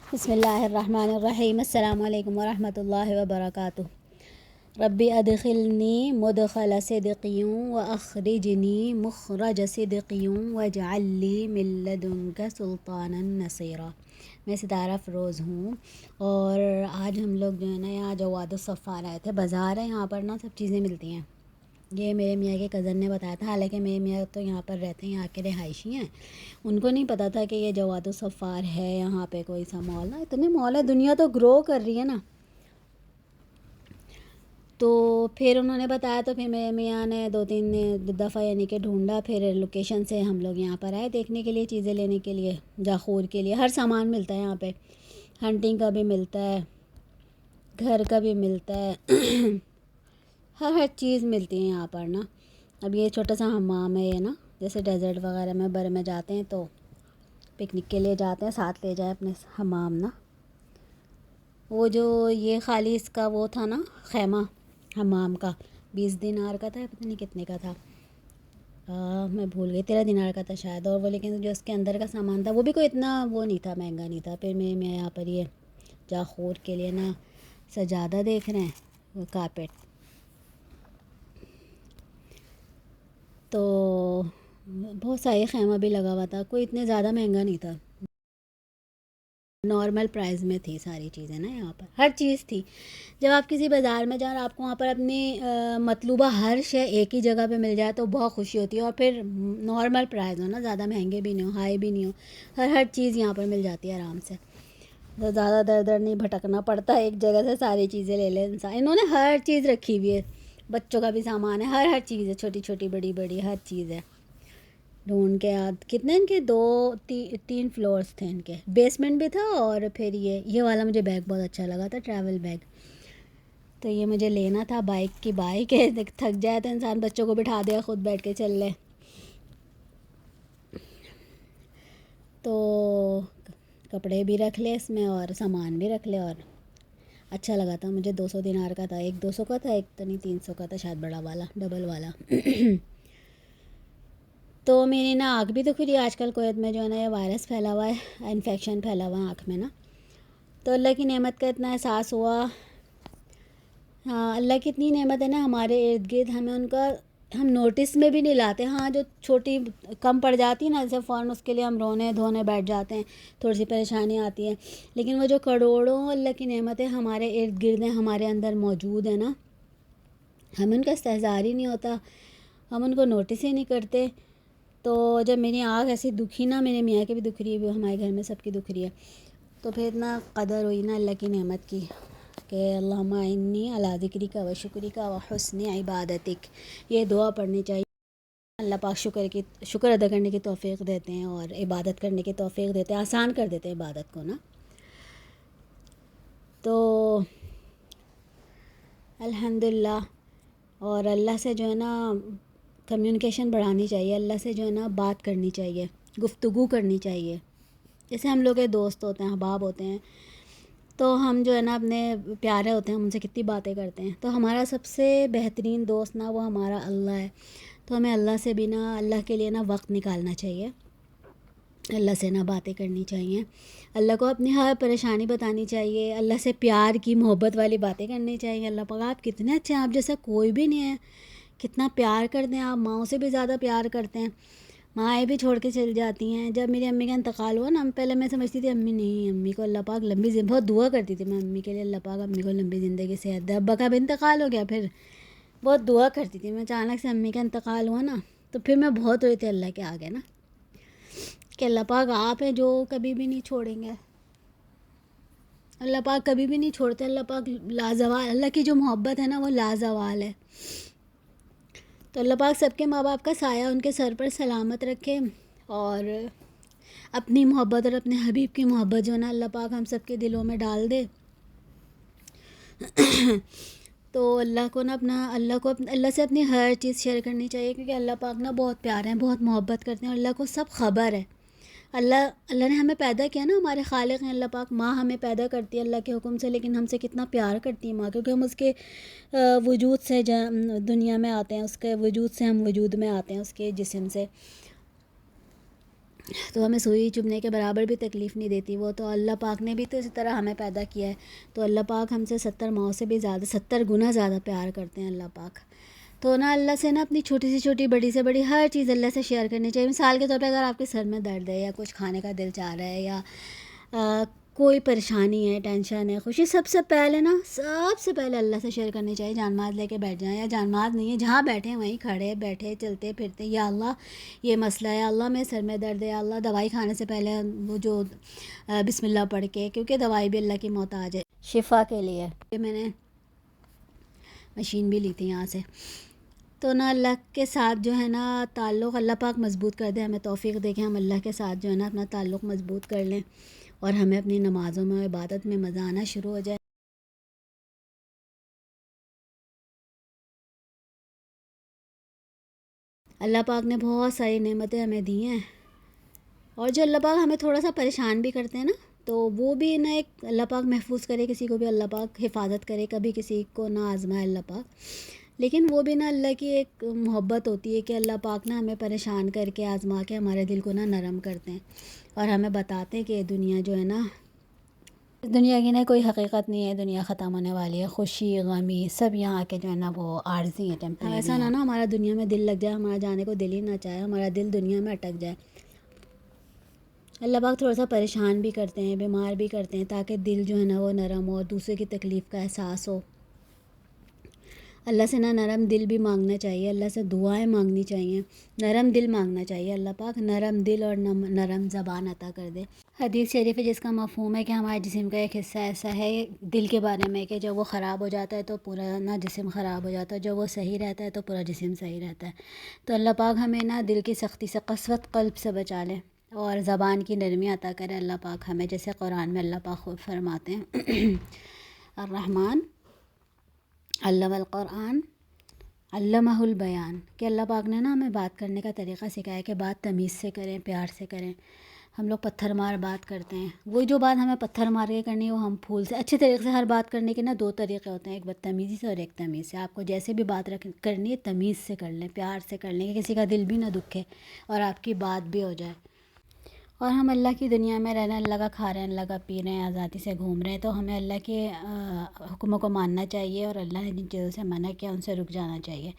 بسم اللہ الرحمن الرحیم۔ السلام علیکم ورحمۃ اللہ وبرکاتہ۔ ربی ادخلنی مدخل صدقی واخرجنی مخرج صدقی واجعل لی من لدنک سلطانا نصیرا۔ میں ستارہ فروز ہوں، اور آج ہم لوگ جو ہے نا یہاں جواد الصفار آئے تھے۔ بازار ہے یہاں پر نا، سب چیزیں ملتی ہیں۔ یہ میرے میاں کے کزن نے بتایا تھا، حالانکہ میرے میاں تو یہاں پر رہتے ہیں، یہاں کے رہائشی ہیں۔ ان کو نہیں پتہ تھا کہ یہ جواد الصفار ہے یہاں پہ کوئی سا مال نا، اتنے مال ہے، دنیا تو گرو کر رہی ہے نا۔ تو پھر انہوں نے بتایا، تو پھر میرے میاں نے 2-3 دفعہ یعنی کہ ڈھونڈا، پھر لوکیشن سے ہم لوگ یہاں پر آئے دیکھنے کے لیے، چیزیں لینے کے لیے، جاخور کے لیے۔ ہر سامان ملتا ہے یہاں پہ، ہنٹنگ کا بھی ملتا ہے، گھر کا بھی ملتا ہے، ہر چیز ملتی ہے یہاں پر نا۔ اب یہ چھوٹا سا حمام ہے یہ نا، جیسے ڈیزرٹ وغیرہ میں بر میں جاتے ہیں تو پکنک کے لیے جاتے ہیں، ساتھ لے جائیں اپنے حمام نا۔ وہ جو یہ خالی اس کا وہ تھا نا خیمہ حمام کا، 20 دینار کا تھا، پتہ نہیں کتنے کا تھا، میں بھول گئی، 13 دینار کا تھا شاید۔ اور وہ لیکن جو اس کے اندر کا سامان تھا وہ بھی کوئی اتنا وہ نہیں تھا، مہنگا نہیں تھا۔ پھر میں یہاں پر یہ جاخور کے لیے نا سجادہ دیکھ رہے ہیں، وہ کارپیٹ، تو بہت ساری خیمہ بھی لگا ہوا تھا، کوئی اتنے زیادہ مہنگا نہیں تھا، نارمل پرائز میں تھی ساری چیزیں نا یہاں پر، ہر چیز تھی۔ جب آپ کسی بازار میں جائیں اور آپ کو وہاں پر اپنی مطلوبہ ہر شے ایک ہی جگہ پہ مل جائے تو بہت خوشی ہوتی ہے، اور پھر نارمل پرائز ہو نا، زیادہ مہنگے بھی نہیں ہو، ہائی بھی نہیں ہو، ہر چیز یہاں پر مل جاتی ہے آرام سے، تو زیادہ در در نہیں بھٹکنا پڑتا، ایک جگہ سے ساری چیزیں لے لے انسان۔ انہوں نے ہر چیز رکھی ہوئی ہے، بچوں کا بھی سامان ہے، ہر چیز ہے، چھوٹی چھوٹی بڑی بڑی ہر چیز ہے۔ ڈھونڈ کے کتنے ان کے 2-3 فلورس تھے ان کے، بیسمنٹ بھی تھا، اور پھر یہ والا مجھے بیگ بہت اچھا لگا تھا، ٹریول بیگ، تو یہ مجھے لینا تھا۔ بائک ہے، تھک جائے تو انسان بچوں کو بٹھا دے، خود بیٹھ کے چل لے، تو کپڑے بھی رکھ لے اس میں اور سامان بھی رکھ لے، اور اچھا لگا تھا مجھے۔ 200 دینار کا تھا، ایک 200 کا تھا، ایک تو نہیں 300 کا تھا شاید، بڑا والا ڈبل والا۔ تو میری نا آنکھ بھی دکھ رہی ہے آج کل، کویت میں جو ہے نا یہ وائرس پھیلا ہوا ہے، انفیکشن پھیلا ہوا ہے آنکھ میں نا، تو اللہ کی نعمت کا اتنا احساس ہوا۔ ہاں، اللہ کی اتنی نعمت ہے نا ہمارے ارد گرد، ہمیں ان کا ہم نوٹس میں بھی نہیں لاتے۔ ہاں، جو چھوٹی کم پڑ جاتی ہے نا، جیسے فوراً اس کے لیے ہم رونے دھونے بیٹھ جاتے ہیں، تھوڑی سی پریشانی آتی ہے، لیکن وہ جو کروڑوں اللہ کی نعمتیں ہمارے ارد گرد ہیں، ہمارے اندر موجود ہیں نا، ہمیں ان کا استحضار ہی نہیں ہوتا، ہم ان کو نوٹس ہی نہیں کرتے۔ تو جب میری آنکھ ایسی دکھی نا، میرے میاں کی بھی دکھ رہی ہے، ہمارے گھر میں سب کی دکھ رہی ہے، تو پھر اتنا قدر ہوئی نا اللہ کی نعمت کی، کہ اللہم اعنی علی ذکرک و شکرک و حسن عبادتک، یہ دعا پڑھنی چاہیے۔ اللہ پاک شکر ادا کرنے کی توفیق دیتے ہیں، اور عبادت کرنے کی توفیق دیتے ہیں، آسان کر دیتے ہیں عبادت کو نا۔ تو الحمدللہ، اور اللہ سے جو ہے نا کمیونیکیشن بڑھانی چاہیے، اللہ سے جو ہے نا بات کرنی چاہیے، گفتگو کرنی چاہیے۔ جیسے ہم لوگ کے دوست ہوتے ہیں، احباب ہوتے ہیں، تو ہم جو ہے نا اپنے پیارے ہوتے ہیں، ہم ان سے کتنی باتیں کرتے ہیں، تو ہمارا سب سے بہترین دوست نا وہ ہمارا اللہ ہے، تو ہمیں اللہ سے بھی نا، اللہ کے لیے نا وقت نکالنا چاہیے، اللہ سے نا باتیں کرنی چاہیے، اللہ کو اپنی ہر پریشانی بتانی چاہیے، اللہ سے پیار کی محبت والی باتیں کرنی چاہیے۔ اللہ پاک آپ کتنے اچھے ہیں، آپ جیسا کوئی بھی نہیں ہے، کتنا پیار کرتے ہیں آپ، ماؤں سے بھی زیادہ پیار کرتے ہیں، مائیں بھی چھوڑ کے چل جاتی ہیں۔ جب میری امی کا انتقال ہوا نا، پہلے میں سمجھتی تھی امی نہیں، امی کو اللہ پاک لمبی زندگی، بہت دعا کرتی تھی میں امی کے لیے، اللہ پاک امی کو لمبی زندگی صحت دے۔ ابا کا بھی انتقال ہو گیا، پھر بہت دعا کرتی تھی میں، اچانک سے امی کا انتقال ہوا نا، تو پھر میں بہت روئی تھی اللہ کے آگے نا، کہ اللہ پاک آپ ہیں جو کبھی بھی نہیں چھوڑیں گے، اللہ پاک کبھی بھی نہیں چھوڑتے، اللہ پاک لازوال، اللہ کی جو محبت ہے نا وہ لازوال ہے۔ تو اللہ پاک سب کے ماں باپ کا سایہ ان کے سر پر سلامت رکھے، اور اپنی محبت اور اپنے حبیب کی محبت جو ہے نا اللہ پاک ہم سب کے دلوں میں ڈال دے۔ تو اللہ کو نا اللہ سے اپنی ہر چیز شیئر کرنی چاہیے، کیونکہ اللہ پاک نا بہت پیارے ہیں، بہت محبت کرتے ہیں، اور اللہ کو سب خبر ہے۔ اللہ نے ہمیں پیدا کیا نا، ہمارے خالق ہیں اللہ پاک۔ ماں ہمیں پیدا کرتی ہے اللہ کے حکم سے، لیکن ہم سے کتنا پیار کرتی ہے ماں، کیونکہ ہم اس کے وجود سے دنیا میں آتے ہیں، اس کے وجود سے ہم وجود میں آتے ہیں، اس کے جسم سے۔ تو ہمیں سوئی چبھنے کے برابر بھی تکلیف نہیں دیتی وہ. تو اللہ پاک نے بھی تو اسی طرح ہمیں پیدا کیا ہے. تو اللہ پاک ہم سے 70 ماؤں سے بھی زیادہ 70 گنا زیادہ پیار کرتے ہیں اللہ پاک. تو نا اللہ سے نا اپنی چھوٹی سے چھوٹی بڑی سے بڑی ہر چیز اللہ سے شیئر کرنی چاہیے. مثال کے طور پہ اگر آپ کے سر میں درد ہے یا کچھ کھانے کا دل چاہ رہا ہے یا کوئی پریشانی ہے، ٹینشن ہے، خوشی، سب سے پہلے اللہ سے شیئر کرنی چاہیے. جان ماز لے کے بیٹھ جائیں یا جان ماز نہیں ہے جہاں بیٹھے ہیں وہیں کھڑے بیٹھے چلتے پھرتے، یا اللہ یہ مسئلہ ہے، اللہ میرے سر میں درد ہے، یا اللہ دوائی کھانے سے پہلے وہ جو بسم اللہ پڑھ کے، کیونکہ دوائی بھی اللہ کی محتاج ہے شفا کے لیے. میں نے مشین بھی لی تھی یہاں سے. تو نا اللہ کے ساتھ جو ہے نا تعلق اللہ پاک مضبوط کر دے، ہمیں توفیق دے کہ ہم اللہ کے ساتھ جو ہے نا اپنا تعلق مضبوط کر لیں اور ہمیں اپنی نمازوں میں عبادت میں مزہ آنا شروع ہو جائے. اللہ پاک نے بہت ساری نعمتیں ہمیں دی ہیں، اور جو اللہ پاک ہمیں تھوڑا سا پریشان بھی کرتے ہیں نا، تو وہ بھی نہ ایک اللہ پاک محفوظ کرے، کسی کو بھی اللہ پاک حفاظت کرے، کبھی کسی کو نہ آزمائے اللہ پاک. لیکن وہ بھی نا اللہ کی ایک محبت ہوتی ہے کہ اللہ پاک نا ہمیں پریشان کر کے آزما کے ہمارے دل کو نا نرم کرتے ہیں اور ہمیں بتاتے ہیں کہ دنیا جو ہے نا، دنیا کی نا کوئی حقیقت نہیں ہے، دنیا ختم ہونے والی ہے، خوشی غمی سب یہاں کے جو ہے نا وہ عارضی ہیں، ٹیمپریری. ایسا نہ ہمارا دنیا میں دل لگ جائے، ہمارا جانے کو دل ہی نہ چاہے، ہمارا دل دنیا میں اٹک جائے. اللہ پاک تھوڑا سا پریشان بھی کرتے ہیں، بیمار بھی کرتے ہیں، تاکہ دل جو ہے نا وہ نرم ہو اور دوسرے کی تکلیف کا احساس ہو. اللہ سے نا نرم دل بھی مانگنا چاہیے، اللہ سے دعائیں مانگنی چاہیے، نرم دل مانگنا چاہیے. اللہ پاک نرم دل اور نرم زبان عطا کر دے. حدیث شریف ہے جس کا مفہوم ہے کہ ہمارے جسم کا ایک حصہ ایسا ہے دل کے بارے میں کہ جب وہ خراب ہو جاتا ہے تو پورا نا جسم خراب ہو جاتا ہے، جب وہ صحیح رہتا ہے تو پورا جسم صحیح رہتا ہے. تو اللہ پاک ہمیں نا دل کی سختی سے، قسوت قلب سے بچا لے اور زبان کی نرمی عطا کرے اللہ پاک ہمیں، جیسے قرآن میں اللہ پاک خود فرماتے ہیں الرحمن علم القرآن علمہ البیان، کہ اللہ پاک نے نا ہمیں بات کرنے کا طریقہ سکھایا کہ بات تمیز سے کریں، پیار سے کریں. ہم لوگ پتھر مار بات کرتے ہیں، وہی جو بات ہمیں پتھر مار کے کرنی ہے وہ ہم پھول سے اچھے طریقے سے. ہر بات کرنے کے نا 2 طریقے ہوتے ہیں، ایک بدتمیزی سے اور ایک تمیز سے. آپ کو جیسے بھی بات کرنی ہے تمیز سے کر لیں، پیار سے کر لیں کہ کسی کا دل بھی نہ دکھے اور آپ کی بات بھی ہو جائے. اور ہم اللہ کی دنیا میں رہنا، اللہ کا کھا رہے ہیں، اللہ کا پی رہے ہیں، آزادی سے گھوم رہے ہیں، تو ہمیں اللہ کے حکموں کو ماننا چاہیے اور اللہ نے جن چیزوں سے منع کیا ان سے رک جانا چاہیے.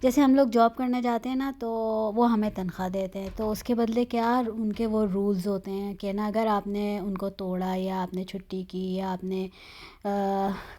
جیسے ہم لوگ جاب کرنے جاتے ہیں نا تو وہ ہمیں تنخواہ دیتے ہیں، تو اس کے بدلے کیا ان کے وہ رولز ہوتے ہیں کہ نا اگر آپ نے ان کو توڑا یا آپ نے چھٹی کی یا آپ نے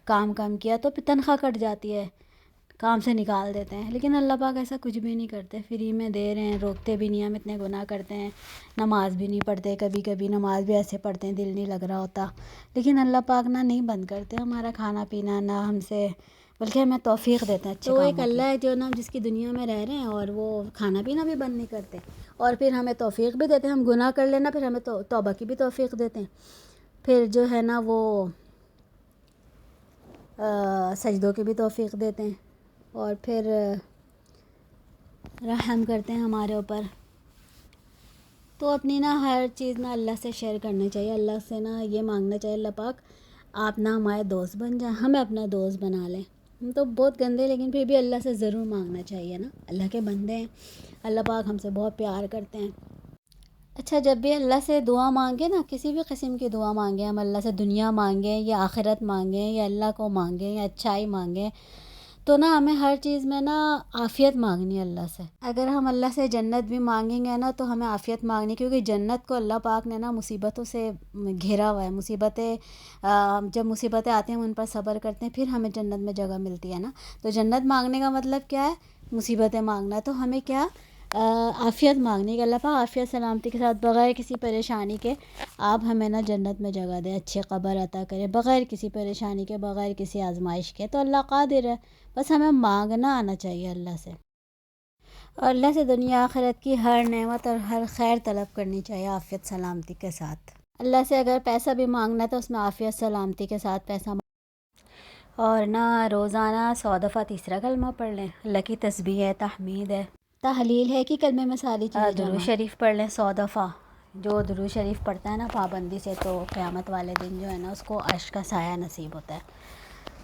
کام کم کیا تو پھر تنخواہ کٹ جاتی ہے، کام سے نکال دیتے ہیں. لیکن اللہ پاک ایسا کچھ بھی نہیں کرتے، فری میں دے رہے ہیں، روکتے بھی نہیں. ہم اتنے گناہ کرتے ہیں، نماز بھی نہیں پڑھتے، کبھی کبھی نماز بھی ایسے پڑھتے ہیں دل نہیں لگ رہا ہوتا، لیکن اللہ پاک نہ نہیں بند کرتے ہمارا کھانا پینا، نہ ہم سے، بلکہ ہمیں توفیق دیتے ہیں اچھے کاموں کی. تو ایک اللہ ہے جو نا جس کی دنیا میں رہ رہے ہیں اور وہ کھانا پینا بھی بند نہیں کرتے اور پھر ہمیں توفیق بھی دیتے ہیں. ہم گناہ کر لینا پھر ہمیں توبہ کی بھی توفیق دیتے ہیں، پھر جو ہے نا وہ سجدوں کی بھی توفیق دیتے ہیں اور پھر رحم کرتے ہیں ہمارے اوپر. تو اپنی نا ہر چیز نا اللہ سے شیئر کرنی چاہیے، اللہ سے نا یہ مانگنا چاہیے اللہ پاک آپ نا ہمارے دوست بن جائیں، ہمیں اپنا دوست بنا لیں. ہم تو بہت گندے لیکن پھر بھی اللہ سے ضرور مانگنا چاہیے نا، اللہ کے بندے ہیں، اللہ پاک ہم سے بہت پیار کرتے ہیں. اچھا جب بھی اللہ سے دعا مانگیں نا، کسی بھی قسم کی دعا مانگیں، ہم اللہ سے دنیا مانگیں یا آخرت مانگیں یا اللہ کو مانگیں یا اچھائی مانگیں، تو نا ہمیں ہر چیز میں نا عافیت مانگنی ہے اللہ سے. اگر ہم اللہ سے جنت بھی مانگیں گے نا تو ہمیں عافیت مانگنی، کیونکہ جنت کو اللہ پاک نے نا مصیبتوں سے گھیرا ہوا ہے. مصیبتیں جب مصیبتیں آتی ہیں ہم ان پر صبر کرتے ہیں، پھر ہمیں جنت میں جگہ ملتی ہے نا. تو جنت مانگنے کا مطلب کیا ہے؟ مصیبتیں مانگنا. تو ہمیں کیا عافیت مانگنی کہ اللہ پاک عافیت سلامتی کے ساتھ بغیر کسی پریشانی کے آپ ہمیں نا جنت میں جگہ دیں، اچھی قبر عطا کرے، بغیر کسی پریشانی کے، بغیر کسی آزمائش کے. تو اللہ قادر ہے، بس ہمیں مانگنا آنا چاہیے اللہ سے، اور اللہ سے دنیا آخرت کی ہر نعمت اور ہر خیر طلب کرنی چاہیے عافیت سلامتی کے ساتھ. اللہ سے اگر پیسہ بھی مانگنا ہے تو اس میں عافیت سلامتی کے ساتھ پیسہ اور نہ روزانہ 100 دفعہ تیسرا کلمہ پڑھ لیں. اللہ کی تسبیح ہے، تحمید ہے، تحلیل ہے کہ کلمے میں ساری چیزیں. درود شریف پڑھ لیں 100 دفعہ. جو درود شریف پڑھتا ہے نا پابندی سے تو قیامت والے دن جو ہے نا اس کو عرش کا سایہ نصیب ہوتا ہے.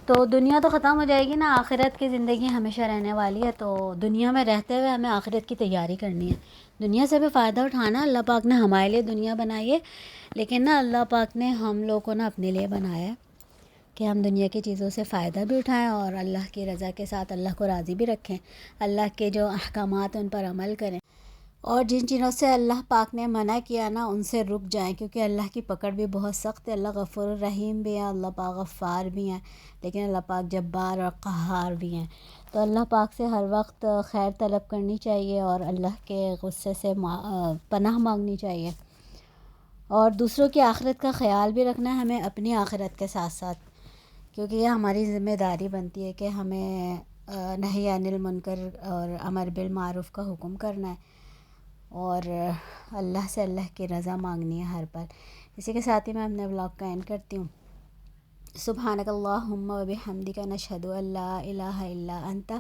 تو دنیا تو ختم ہو جائے گی نا، آخرت کی زندگی ہمیشہ رہنے والی ہے، تو دنیا میں رہتے ہوئے ہمیں آخرت کی تیاری کرنی ہے، دنیا سے بھی فائدہ اٹھانا۔ اللہ پاک نے ہمارے لیے دنیا بنائی ہے، لیکن نا اللہ پاک نے ہم لوگوں کو نا اپنے لیے بنایا ہے کہ ہم دنیا کی چیزوں سے فائدہ بھی اٹھائیں اور اللہ کی رضا کے ساتھ اللہ کو راضی بھی رکھیں، اللہ کے جو احکامات ہیں ان پر عمل کریں، اور جن چیزوں سے اللہ پاک نے منع کیا نا ان سے رک جائیں، کیونکہ اللہ کی پکڑ بھی بہت سخت ہے۔ اللہ غفور الرحیم بھی ہے، اللہ پاک غفار بھی ہیں، لیکن اللہ پاک جبار اور قہار بھی ہیں۔ تو اللہ پاک سے ہر وقت خیر طلب کرنی چاہیے اور اللہ کے غصے سے پناہ مانگنی چاہیے، اور دوسروں کی آخرت کا خیال بھی رکھنا ہے ہمیں اپنی آخرت کے ساتھ ساتھ، کیونکہ یہ ہماری ذمہ داری بنتی ہے کہ ہمیں نہی عن المنکر اور امر بالمعروف کا حکم کرنا ہے، اور اللہ سے اللہ کی رضا مانگنی ہے ہر پل۔ اسی کے ساتھ ہی میں اپنے بلاگ کا اینڈ کرتی ہوں۔ سبحانک اللہم و بحمدک، نشہد ان لا الہ الا انت،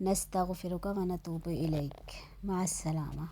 نستغفرک و نتوب الیک۔ مع السلامہ۔